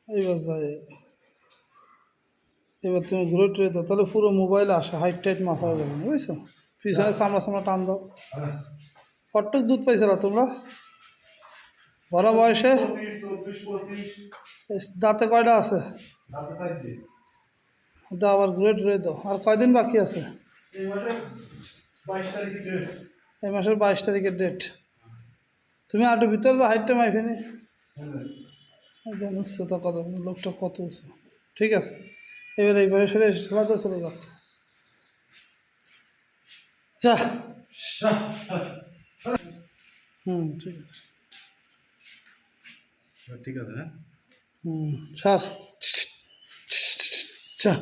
এবার যাই, এবার তুমি ঘুরে টুরে দাও, তাহলে পুরো মোবাইল আসে, হাইট টাইট মাথা হয়ে যাবে না, বুঝছো? পিছনে সামনা সামনা টান দাও। কটটুক দুধ পাইছিলা তোমরা ভরা বয়সে? দাঁতে কয়টা আছে? দাও আবার ঘুরে টুরে দাও। আর কয়দিন বাকি আছে? এই মাসের 22 তারিখের ডেট। তুমি আরো ভিতরে যাও, হাইটটা মাইফেনি জানিস তো কত, লোকটা কত উঁচু। ঠিক আছে, এবার এই বয়সের খেলাতে চলে যাও। যা। ঠিক আছে। ঠিক আছে, হ্যাঁ। স্যার, যা।